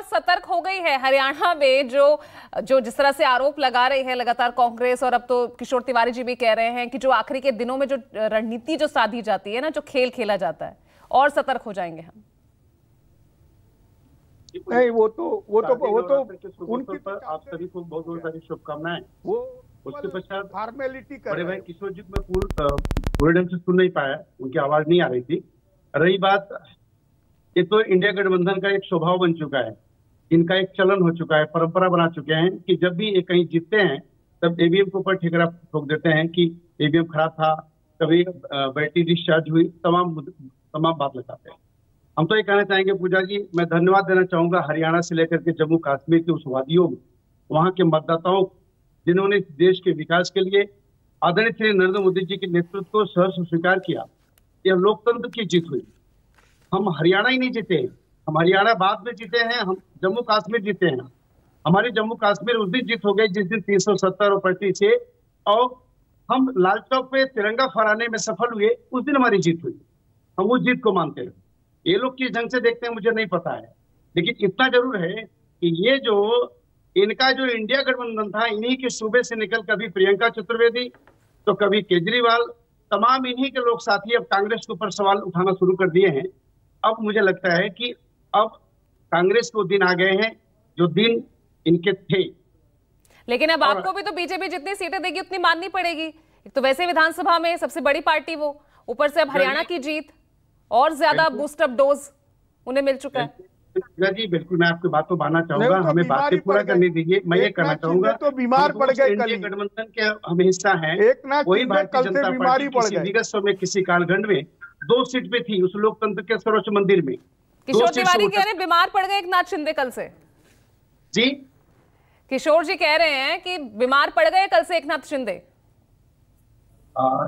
सतर्क हो गई है हरियाणा में, जो जो जिस तरह से आरोप लगा रही है लगातार कांग्रेस, और अब तो किशोर तिवारी जी भी कह रहे हैं कि जो आखिरी के दिनों में जो रणनीति जो साधी जाती है ना, जो खेल खेला जाता है, और सतर्क हो जाएंगे हम। नहीं, वो तो उनकी पर आप सभी को बहुत बहुत सारी शुभकामनाएं। वो उसके पश्चात फॉर्मेलिटी कर बड़े भाई किशोर जी को मैं पूरे ढंग से सुन नहीं पाया, उनकी आवाज नहीं आ रही थी। रही बात, ये तो इंडिया गठबंधन का एक स्वभाव बन चुका है, इनका एक चलन हो चुका है, परंपरा बना चुके हैं कि जब भी ये कहीं जीतते हैं तब ईवीएम के ऊपर ठिकरा ठोक देते हैं कि ईवीएम खराब था, कभी बैटरी डिस्चार्ज हुई, तमाम बात लगाते हैं। हम तो ये कहना चाहेंगे पूजा जी, मैं धन्यवाद देना चाहूंगा हरियाणा से लेकर के जम्मू कश्मीर के उस वादियों में, वहां के मतदाताओं, जिन्होंने देश के विकास के लिए आदरणीय श्री नरेंद्र मोदी जी के नेतृत्व को सहर्ष स्वीकार किया। यह लोकतंत्र की जीत हुई। हम हरियाणा ही नहीं जीते, हम हरियाणा बाद में जीते हैं, हम जम्मू कश्मीर जीते हैं। हमारी जम्मू कश्मीर उस दिन जीत हो गई जिस दिन 370 और 35 से, और हम लाल चौक पे तिरंगा फहराने में सफल हुए, उस दिन हमारी जीत हुई। हम उस जीत को मानते हैं। ये लोग किस ढंग से देखते हैं मुझे नहीं पता है, लेकिन इतना जरूर है कि ये जो इनका जो इंडिया गठबंधन था, इन्हीं के सूबे से निकल कभी प्रियंका चतुर्वेदी तो कभी केजरीवाल, तमाम इन्हीं के लोग साथी अब कांग्रेस के ऊपर सवाल उठाना शुरू कर दिए हैं। अब मुझे लगता है कि अब कांग्रेस को दिन आ गए हैं जो दिन इनके थे। लेकिन अब आपको भी तो बीजेपी जितनी सीटें देगी उतनी माननी पड़ेगी। एक तो वैसे विधानसभा में सबसे बड़ी पार्टी वो, ऊपर से अब हरियाणा की जीत, और ज्यादा बूस्टअप डोज उन्हें मिल चुका है। जी बिल्कुल, मैं आपकी बात को मानना चाहूंगा, हमें बातें पूरा करने दीजिए। मैं ये कहना चाहूंगा तो बीमार पड़ गए, इंडिया गठबंधन के हम हिस्सा हैं। वही भारतीय जनता पार्टी किसी विगत समय किसी कालखंड में 2 सीट पे थी, उस लोकतंत्र के सर्वोच्च मंदिर में। किशोर तिवारी कह रहे हैं बीमार पड़ गए एकनाथ शिंदे कल से। जी, किशोर जी कह रहे हैं कि बीमार पड़ गए कल से एकनाथ शिंदे।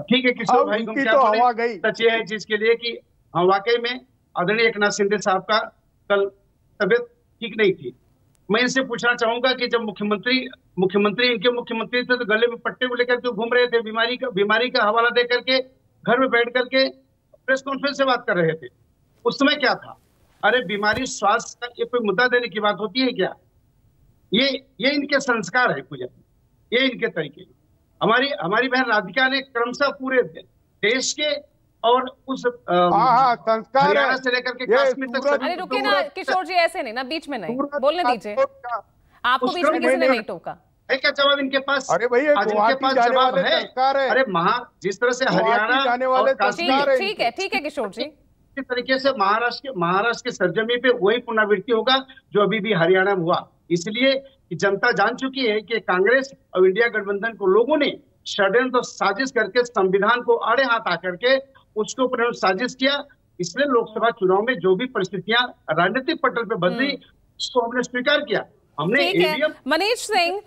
ठीक है किशोर भाई, तो हवा गई। सच ये है जिसके लिए कि वाकई में आदरणीय एकनाथ शिंदे साहब का कल तबियत ठीक नहीं थी। मैं इनसे पूछना चाहूंगा कि जब मुख्यमंत्री इनके मुख्यमंत्री थे तो गले में पट्टे को लेकर के घूम रहे थे, बीमारी का हवाला दे करके घर में बैठ करके प्रेस कॉन्फ्रेंस से बात कर रहे थे। उस समय क्या था? अरे बीमारी स्वास्थ्य का ये कोई मुद्दा देने की बात होती है क्या? ये इनके संस्कार है पूजा, ये इनके तरीके। हमारी बहन राधिका ने क्रमशः पूरे देश के और उस संस्कार हरियाणा से लेकर के कश्मीर तक। अरे रुकिए ना किशोर जी, ऐसे नहीं ना, बीच में नहीं बोलने दीजिए। आपको बीच में किसी ने नहीं टोका है क्या जवाब इनके पास? अरे भैया, आज इनके पास जवाब है। अरे जिस तरह से हरियाणा जाने वाले, ठीक है किशोर जी, इस तरीके से महाराष्ट्र के सरजमी पे वही पुनरावृत्ति होगा जो अभी भी हरियाणा में हुआ। इसलिए कि जनता जान चुकी है कि कांग्रेस और इंडिया गठबंधन को लोगों ने षड्यंत्र साजिश करके संविधान को आड़े हाथ आकर के उसके ऊपर साजिश किया। इसलिए लोकसभा चुनाव में जो भी परिस्थितियां राजनीतिक पटल पे बदली उसको हमने स्वीकार किया। हमने मनीष सिंह,